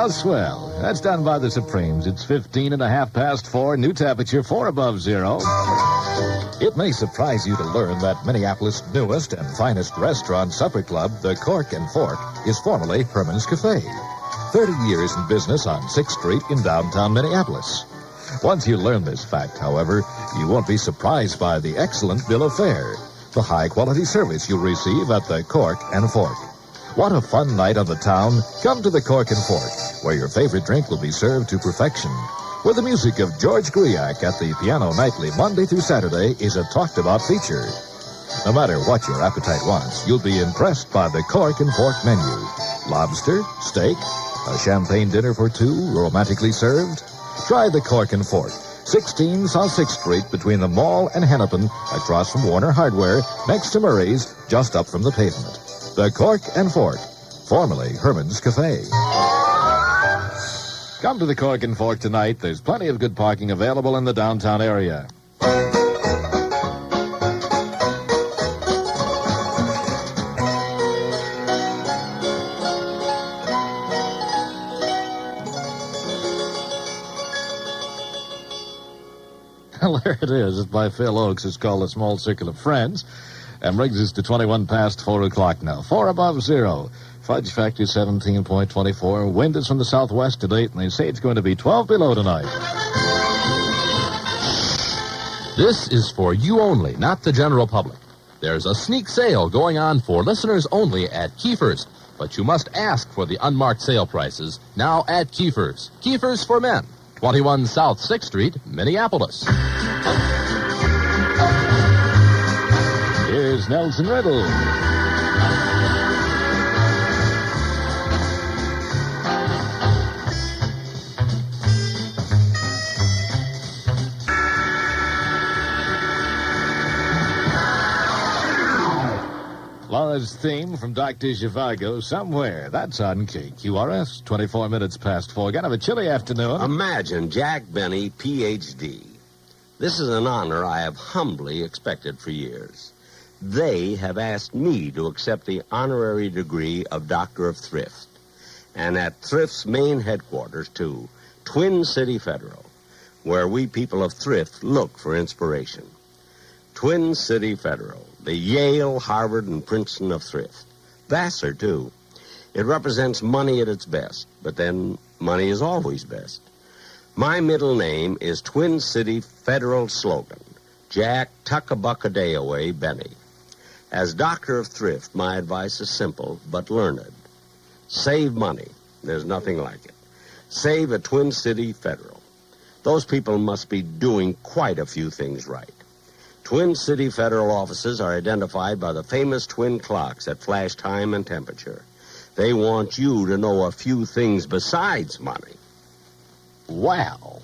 How swell. That's done by the Supremes. It's 15 and a half past 4, new temperature 4 above zero. It may surprise you to learn that Minneapolis' newest and finest restaurant supper club, the Cork and Fork, is formerly Herman's Cafe. 30 years in business on 6th Street in downtown Minneapolis. Once you learn this fact, however, you won't be surprised by the excellent bill of fare, the high-quality service you'll receive at the Cork and Fork. Want a fun night on the town? Come to the Cork and Fork, where your favorite drink will be served to perfection. Where the music of George Griak at the piano nightly Monday through Saturday is a talked-about feature. No matter what your appetite wants, you'll be impressed by the Cork and Fork menu. Lobster, steak, a champagne dinner for two, romantically served. Try the Cork and Fork, 16 South 6th Street between the mall and Hennepin, across from Warner Hardware, next to Murray's, just up from the pavement. The Cork and Fork, formerly Herman's Cafe. Come to the Cork and Fork tonight. There's plenty of good parking available in the downtown area. Well, there it is. It's by Phil Oakes. It's called A Small Circle of Friends. And brings us to 21 past 4 o'clock now. 4 above zero. Fudge factor 17.24. Wind is from the southwest today, and they say it's going to be 12 below tonight. This is for you only, not the general public. There's a sneak sale going on for listeners only at Kiefer's, but you must ask for the unmarked sale prices now at Kiefer's. Kiefer's for Men, 21 South 6th Street, Minneapolis. Here's Nelson Riddle. Laura's theme from Dr. Zhivago, Somewhere. That's on KQRS, 24 minutes past 4. Kind of a chilly afternoon. Imagine Jack Benny, Ph.D. This is an honor I have humbly expected for years. They have asked me to accept the honorary degree of Doctor of Thrift. And at Thrift's main headquarters, too, Twin City Federal, where we people of thrift look for inspiration. Twin City Federal, the Yale, Harvard, and Princeton of thrift. Vassar, too. It represents money at its best, but then money is always best. My middle name is Twin City Federal slogan, Jack Tuck-a-Buck-a-Day Away Benny. As Doctor of Thrift, my advice is simple but learned. Save money. There's nothing like it. Save at Twin City Federal. Those people must be doing quite a few things right. Twin City Federal offices are identified by the famous twin clocks that flash time and temperature. They want you to know a few things besides money. Wow.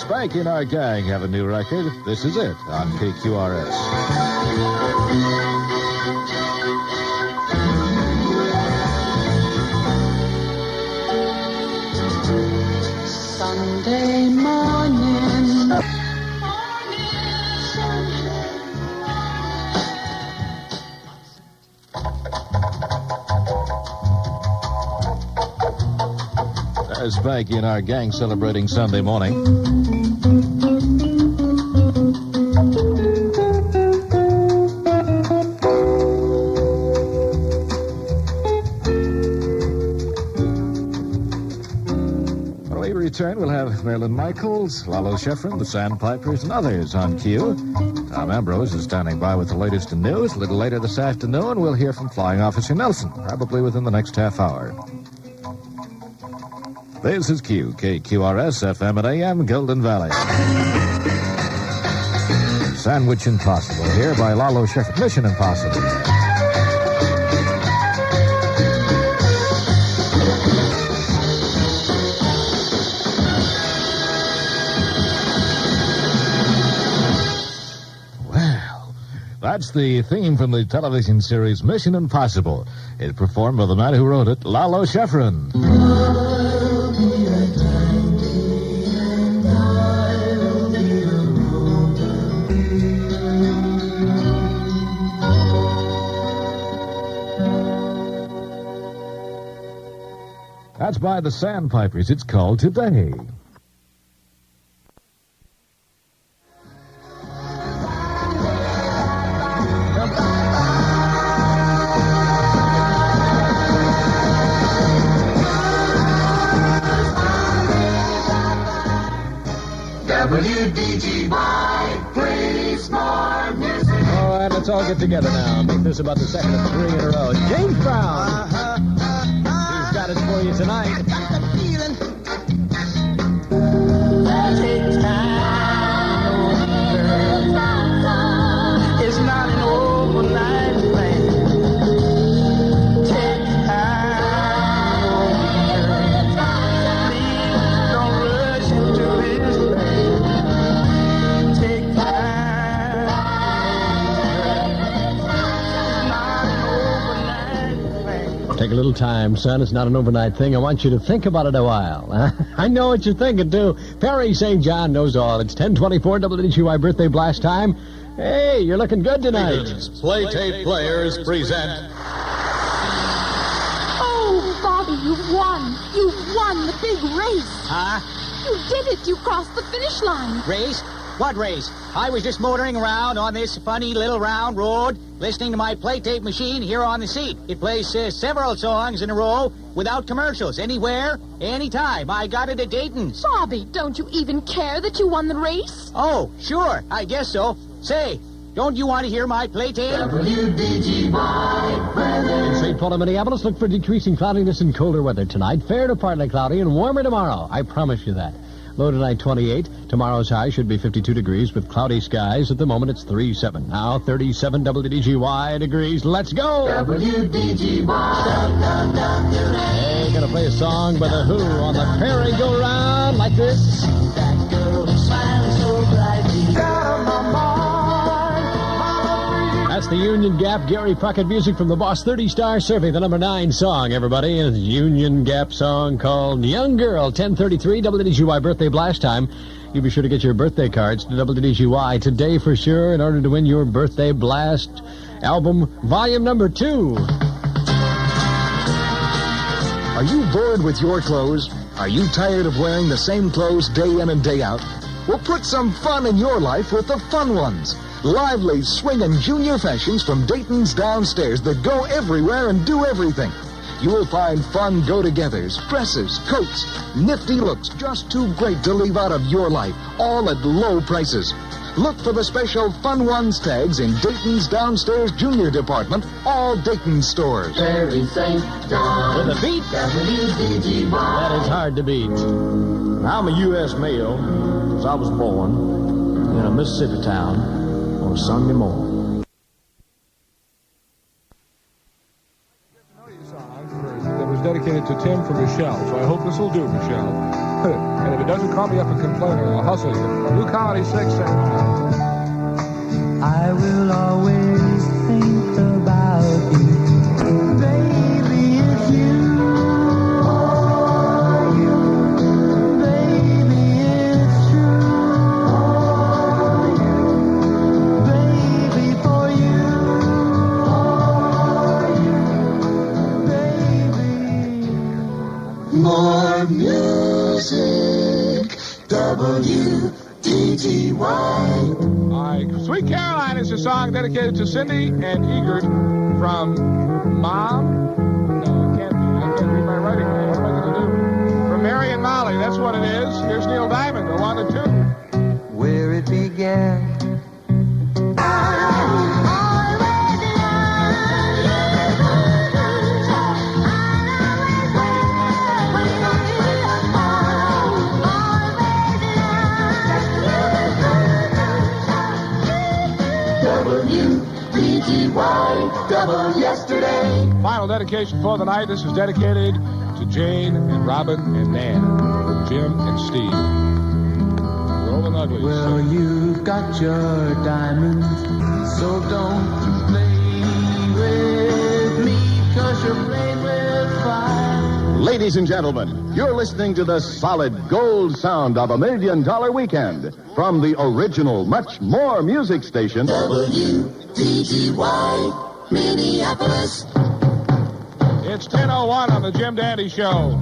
Spanky and our gang have a new record. This is it on KQRS. Sunday morning. There's Spanky and our gang celebrating Sunday morning. When we return, we'll have Marilyn Michaels, Lalo Schifrin, the Sandpipers, and others on cue. Tom Ambrose is standing by with the latest in news. A little later this afternoon, we'll hear from Flying Officer Nelson, probably within the next half hour. This is Q, KQRS, FM and AM, Golden Valley. Sandwich Impossible here by Lalo Schifrin. Mission Impossible. Well, that's the theme from the television series Mission Impossible. It's performed by the man who wrote it, Lalo Schifrin. That's by the Sandpipers. It's called Today. WDGY plays more music. All right, let's all get together now. Make this about the second of 3 in a row. James Brown. He's got it for you tonight. I got the feeling. Take time. It's not an overnight thing. Take time. Please don't rush into this thing. Take time. It's not an overnight thing. Take a little time, son. It's not an overnight thing. I want you to think about it a while. I know what you're thinking, too. Perry St. John knows all. It's 10:24 WDGY birthday blast time. Hey, you're looking good tonight. Play Tape Players present. Oh, Bobby, you've won. You've won the big race. Huh? You did it. You crossed the finish line. Race? What race? I was just motoring around on this funny little round road, listening to my play tape machine here on the seat. It plays several songs in a row without commercials, anywhere, anytime. I got it at Dayton's. Bobby, don't you even care that you won the race? Oh, sure, I guess so. Say, don't you want to hear my play tape? In St. Paul and Minneapolis, look for decreasing cloudiness and colder weather tonight. Fair to partly cloudy and warmer tomorrow. I promise you that. Low tonight, 28. Tomorrow's high should be 52 degrees with cloudy skies. At the moment, it's 37. Now, 37 WDGY degrees. Let's go! Hey, gonna play a song by The Who on the merry-go-round like this. That girl smiles so brightly. That's the Union Gap Gary Puckett music from the Boss 30 Star Survey, the number 9 song, everybody. A Union Gap song called Young Girl, 10:33 WDGY birthday blast time. You be sure to get your birthday cards to WDGY today for sure in order to win your birthday blast album volume number 2. Are you bored with your clothes? Are you tired of wearing the same clothes day in and day out? Well, put some fun in your life with the Fun Ones. Lively, swinging junior fashions from Dayton's downstairs that go everywhere and do everything. You will find fun go-togethers, dresses, coats, nifty looks just too great to leave out of your life, all at low prices. Look for the special Fun Ones tags in Dayton's downstairs junior department, all Dayton stores. Perry St. John. With a beat WDGY. that is hard to beat. I'm a U.S. male because I was born in a Mississippi town on a Sunday morning. That was dedicated to Tim for Michelle, so I hope this will do, Michelle. And if it doesn't, call me up and complain, or I'll hustle you. Blue Colony 6, I will always think about you. Baby, it's you. Baby, it's true. Baby, for you. Baby. More music. WDGY. Sweet Caroline is a song dedicated to Cindy and Egert from Mom. No, I can't read my writing. What am I going to do? From Mary and Molly, that's what it is. Here's Neil Diamond, the 1 and 2. Where it began. WDGY, double yesterday. Final dedication for the night. This is dedicated to Jane and Robin and Nan, Jim and Steve. Rolling Uglies. Well, you've got your diamonds, so don't you play with me, 'cause you're playing with fire. Ladies and gentlemen, you're listening to the solid gold sound of $1 Million Weekend from the original, much more music station. WDGY, Minneapolis. It's 10:01 on the Jim Dandy Show.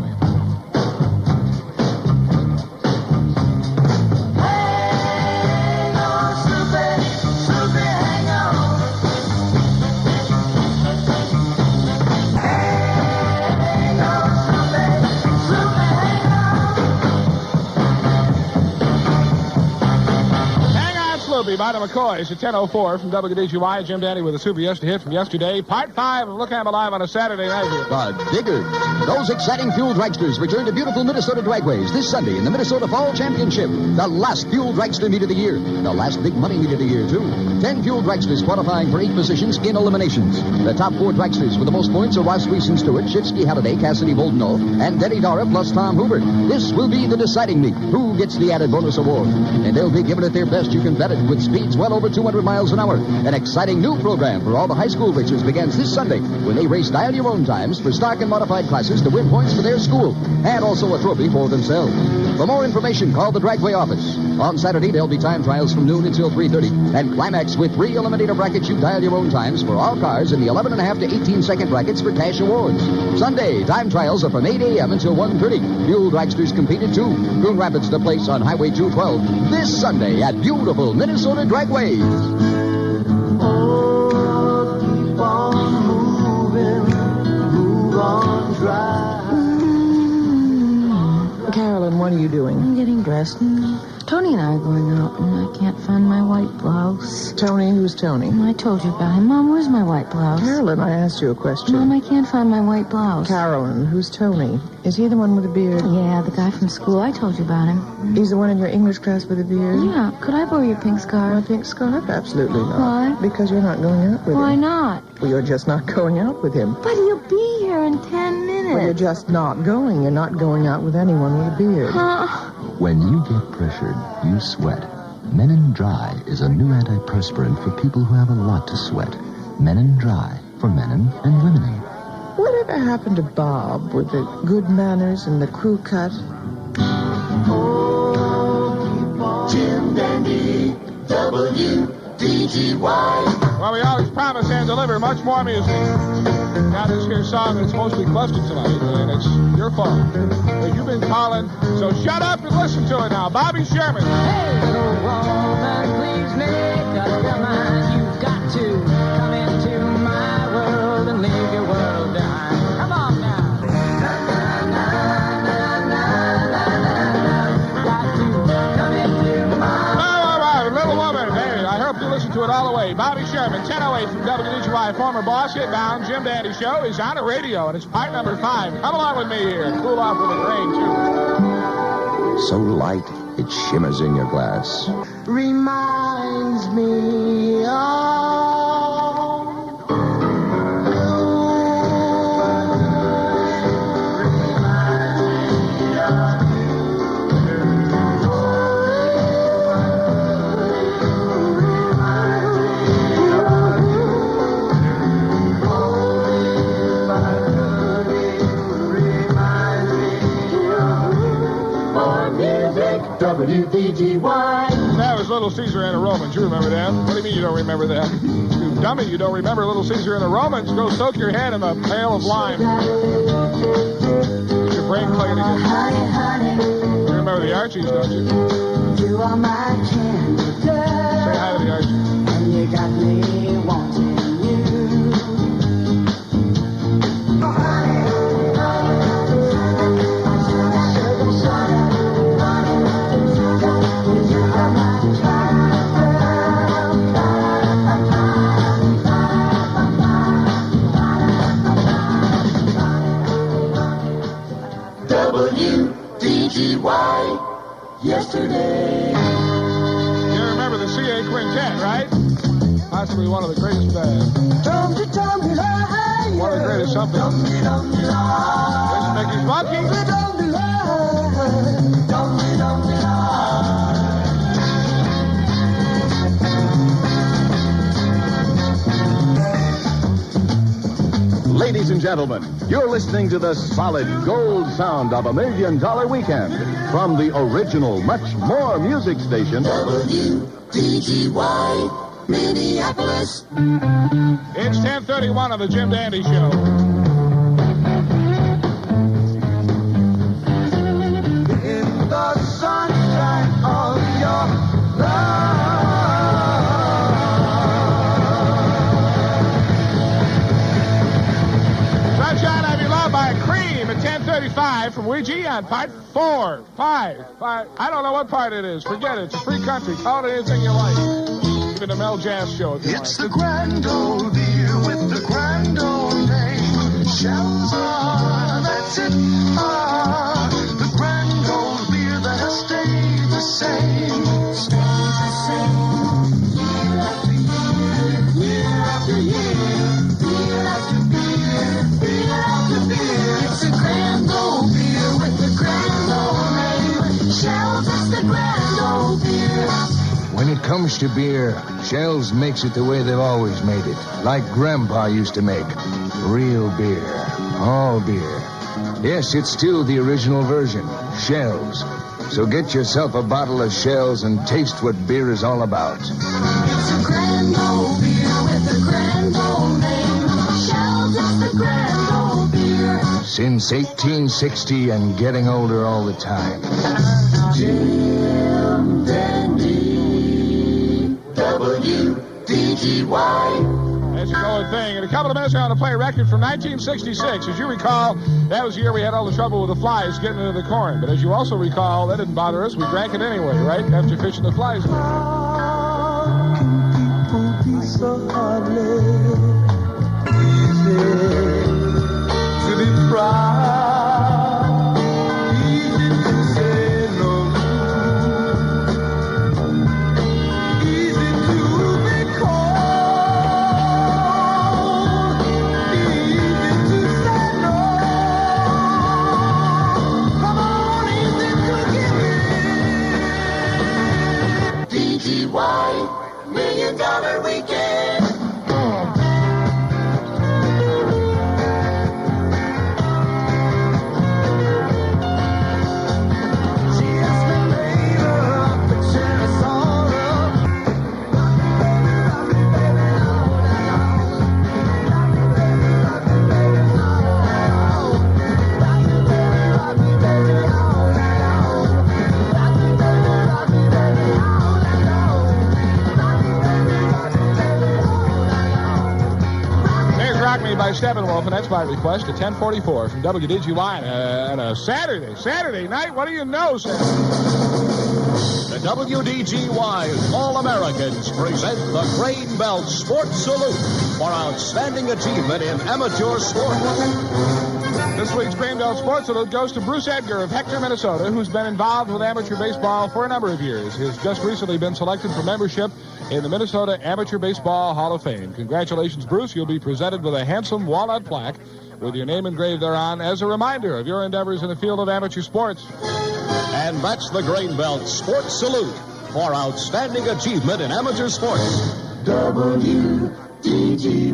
be by the McCoys at 10:04 from WDGY. Jim Dandy with a super hit from yesterday. Part 5 of Look I'm Alive on a Saturday night here. The Diggers. Those exciting fuel dragsters return to beautiful Minnesota dragways this Sunday in the Minnesota Fall Championship. The last fuel dragster meet of the year. The last big money meet of the year, too. 10 fuel dragsters qualifying for 8 positions in eliminations. The top 4 dragsters with the most points are Ross Reeson Stewart, Shifsky Halliday, Cassidy Voldenow, and Denny Dara plus Tom Hoover. This will be the deciding meet. Who gets the added bonus award? And they'll be giving it their best. You can bet it, with speeds well over 200 miles an hour. An exciting new program for all the high school racers begins this Sunday when they race dial your own times for stock and modified classes to win points for their school and also a trophy for themselves. For more information, call the Dragway office. On Saturday, there'll be time trials from noon until 3:30 and climax with 3 eliminator brackets. You dial your own times for all cars in the 11.5 to 18-second brackets for cash awards. Sunday, time trials are from 8 a.m. until 1:30. Fuel dragsters competed too. Coon Rapids to place on Highway 212 this Sunday at beautiful Minnesota Dragways. Oh, keep on moving, move on, drive. Carolyn, what are you doing? I'm getting dressed. Tony and I are going out, and I can't find my white blouse. Tony? Who's Tony? I told you about him. Mom, where's my white blouse? Carolyn, I asked you a question. Mom, I can't find my white blouse. Carolyn, who's Tony? Is he the one with the beard? Yeah, the guy from school. I told you about him. He's the one in your English class with the beard? Yeah. Could I borrow your pink scarf? My pink scarf? Absolutely not. Why? Because you're not going out with him. Why not? Well, you're just not going out with him. But he'll be here in 10 minutes. Well, you're just not going. You're not going out with anyone with a beard. Huh? When you get pressured, you sweat. Menin Dry is a new antiperspirant for people who have a lot to sweat. Menin Dry for Menin and Women. Whatever happened to Bob with the good manners and the crew cut? Jim Dandy, WDGY. Well, we always promise and deliver much more music. Now, this here song is mostly busted tonight, and it's your fault. But you've been calling, so shut up and listen to it now. Bobby Sherman. Hey, little woman, please make up your mind. You've got to come into my world and leave your world behind. Come on now. Got to come into my All right, little woman. Hey, I hope you listen to it all the way. Bobby Sherman, 10:08 from WDGY, former boss, Hitbound. Jim Dandy Show is on the radio, and it's part number 5. Come along with me here and cool off with a grain, too. So light, it shimmers in your glass. reminds me of WDGY. That was Little Caesar and the Romans. You remember that? What do you mean you don't remember that? You dummy, you don't remember Little Caesar and the Romans? Go soak your head in a pail of lime. Get your brain clean again. You remember the Archies, don't you? You are my candidate. Say hi to the Archies. And you got me wanting you. WDGY. Yesterday. You remember the CA Quintet, right? Possibly one of the greatest one of the greatest something. There's Mickey Funky. Ladies and gentlemen, you're listening to the solid gold sound of $1 Million Weekend from the original, much more music station. WDGY, Minneapolis. It's 10:31 on the Jim Dandy Show. In the sunshine of your love. Sunshine, I Be Loved by Cream at 10:35 from WDGY on part 4, 5. I don't know what part it is. Forget it. It's a free country. Call it anything you like. It's been a Mel Jazz show. It's the grand old beer with the grand old name. Shells are, that's it. The grand old beer that has stayed the same. Stays the same. Year after year, year after year, beer after beer, beer after beer. It's a grand old beer with the grand old name. Shells is the grand old beer. When it comes to beer, Shell's makes it the way they've always made it. Like Grandpa used to make. Real beer. All beer. Yes, it's still the original version. Shell's. So get yourself a bottle of Shell's and taste what beer is all about. It's a grand old beer with a grand old name. Shell's is the grand old beer. Since 1860 and getting older all the time. Jim Dandy. WDGY. That's your going thing. In a couple of minutes, we're going to play a record from 1966. As you recall, that was the year we had all the trouble with the flies getting into the corn. But as you also recall, that didn't bother us. We drank it anyway, right? After fishing the flies. How can people be so heartless? Easy to be proud. Easy to say no. Easy to be cold. Easy to say no. Come on, easy to give in. DGY, $1 Million Weekend. By Steppenwolf, and that's my request at 10:44 from WDGY on a Saturday night. What do you know, Sam? The WDGY All-Americans present the Grain Belt Sports Salute for outstanding achievement in amateur sport. This week's Grain Belt Sports Salute goes to Bruce Edgar of Hector, Minnesota, who's been involved with amateur baseball for a number of years. He has just recently been selected for membership in the Minnesota Amateur Baseball Hall of Fame. Congratulations, Bruce. You'll be presented with a handsome walnut plaque with your name engraved thereon as a reminder of your endeavors in the field of amateur sports. And that's the Grain Belt Sports Salute for outstanding achievement in amateur sports. WDGY.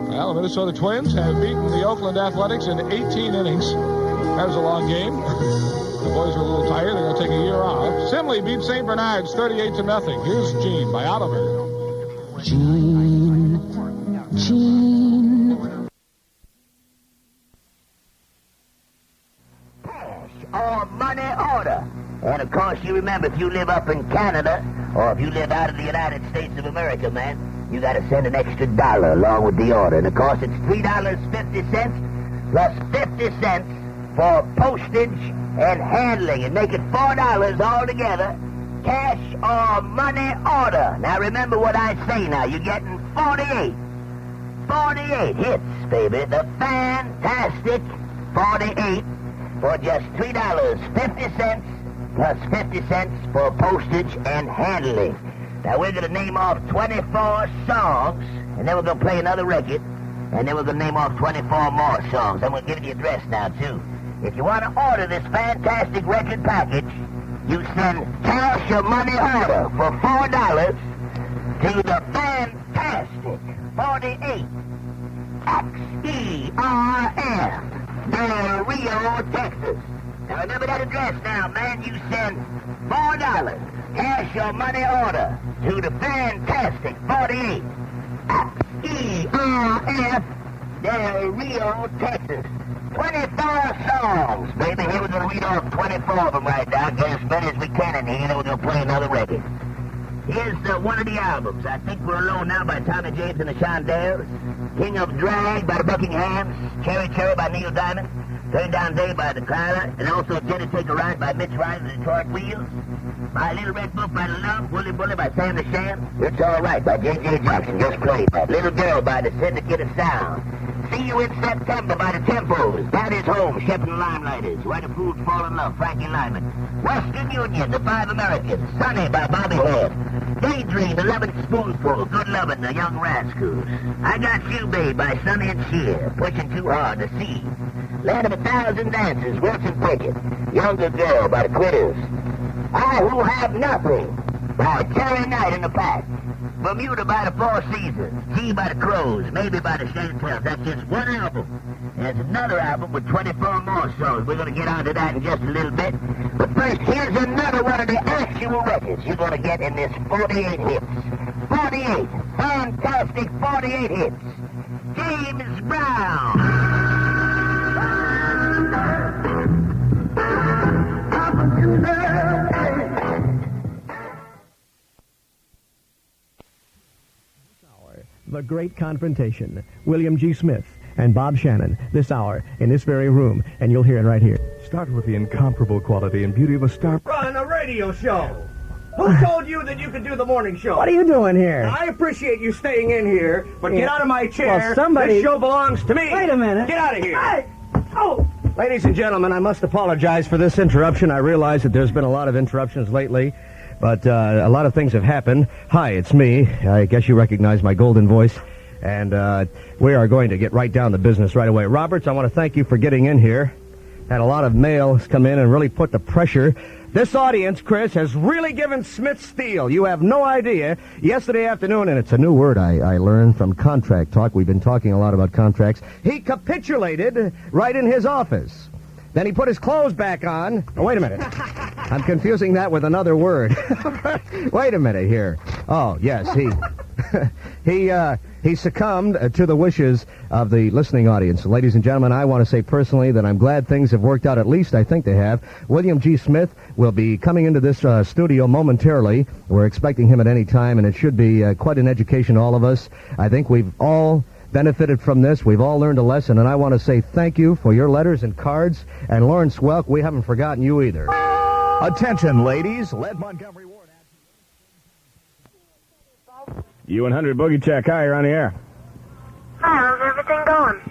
Well, the Minnesota Twins have beaten the Oakland Athletics in 18 innings. That was a long game. The boys are a little tired. They're going to take a year off. Simley beat St. Bernard's 38-0. Here's Gene by Oliver. Gene. Cash or money order. And of course, you remember, if you live up in Canada or if you live out of the United States of America, man, you got to send an extra $1 along with the order. And of course, it's $3.50 plus 50 cents for postage and handling, and make it $4 altogether. Cash or money order. Now remember what I say now. You're getting 48 hits, baby. The fantastic 48 for just $3.50 plus 50 cents for postage and handling. Now we're going to name off 24 songs, and then we're going to play another record, and then we're going to name off 24 more songs. I'm going to give you the address now, too. If you want to order this fantastic record package, you send cash or money order for $4 to the fantastic 48 XERF Del Rio, Texas. Now remember that address now, man. You send $4 cash or money order to the fantastic 48 XERF Del Rio, Texas. 24 songs, baby. Here we're going to read off 24 of them right now. Get as many as we can in here, and then we're going to play another record. Here's one of the albums. I Think We're Alone Now by Tommy James and the Shondells. King of Drag by the Buckinghams. Cherry Cherry by Neil Diamond. Turned down day by the Kyler, and also intended to take a ride by Mitch Rider and Detroit Wheels. My Little Red Book by the Love, Wooly Bully by Sam the Sham. It's All Right by J.J. Jackson, just played. Little Girl by the Syndicate of Sound. See You in September by the Tempos. Daddy's Home, Shep and the Limelighters. Why the Fools Fall in Love, Frankie Lyman. Western Union, The Five Americans. Sunny by Bobby Head. Daydream, The 11th Spoonful. Good Lovin', The Young Rascals. I Got You, Babe by Sonny and Cher. Pushing Too Hard to See. Land of 1,000 Dances, Wilson Pickett. Younger Girl by the Quitters. I Who Have Nothing by Terry Knight and the Pack. Bermuda by the Four Seasons. Tea by the Crows. Maybe by the Chantels. That's just one album. There's another album with 24 more songs. We're going to get onto that in just a little bit. But first, here's another one of the actual records you're going to get in this 48 hits. 48. Fantastic 48 hits. James Brown. The Great Confrontation. William G. Smith and Bob Shannon this hour in this very room, and you'll hear it right here. Start with the incomparable quality and beauty of a star. Run a radio show. Who told you that you could do the morning show? What are you doing here? I appreciate you staying in here, but get out of my chair. Well, somebody... This show belongs to me. Wait a minute. Get out of here. Hey! Oh! Ladies and gentlemen, I must apologize for this interruption. I realize that there's been a lot of interruptions lately, but a lot of things have happened. Hi, it's me. I guess you recognize my golden voice. And we are going to get right down to business right away. Roberts, I want to thank you for getting in here. Had a lot of mails come in and really put the pressure. This audience, Chris, has really given Smith steel. You have no idea. Yesterday afternoon, and it's a new word I learned from contract talk. We've been talking a lot about contracts. He capitulated right in his office. Then he put his clothes back on. Oh, wait a minute. I'm confusing that with another word. Wait a minute here. Oh, yes, he succumbed to the wishes of the listening audience. Ladies and gentlemen, I want to say personally that I'm glad things have worked out. At least I think they have. William G. Smith will be coming into this studio momentarily. We're expecting him at any time, and it should be quite an education to all of us. I think we've all benefited from this. We've all learned a lesson, and I want to say thank you for your letters and cards. And Lawrence Welk, we haven't forgotten you either. Attention, ladies. Let Montgomery Ward. U100 Boogie Check. Hi, you're on the air. Hi, how's everything going?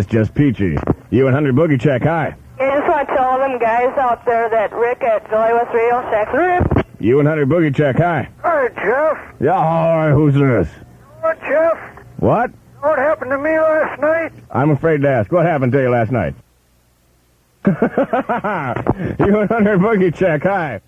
Just peachy. U100 Boogie Check. Hi. Yeah, just want to tell all them guys out there that Rick at Joy West Radio Shack. Rip! U100 Boogie Check. Hi. Hi, Jeff. Yeah, all right, who's this? What, Jeff? What? What happened to me last night? I'm afraid to ask. What happened to you last night? U100 Boogie Check. Hi.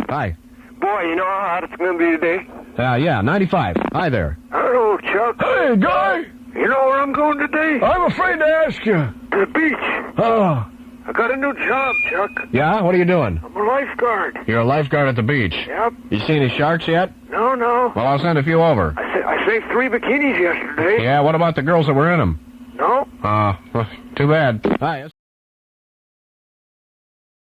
Hi. Boy, you know how hot it's going to be today? Yeah, 95. Hi there. Hello, Chuck. Hey, guy. You know where I'm going today? I'm afraid to ask you. To the beach. Oh. I got a new job, Chuck. Yeah? What are you doing? I'm a lifeguard. You're a lifeguard at the beach. Yep. You see any sharks yet? No. Well, I'll send a few over. I saved 3 bikinis yesterday. Yeah, what about the girls that were in them? No. Too bad. Hi.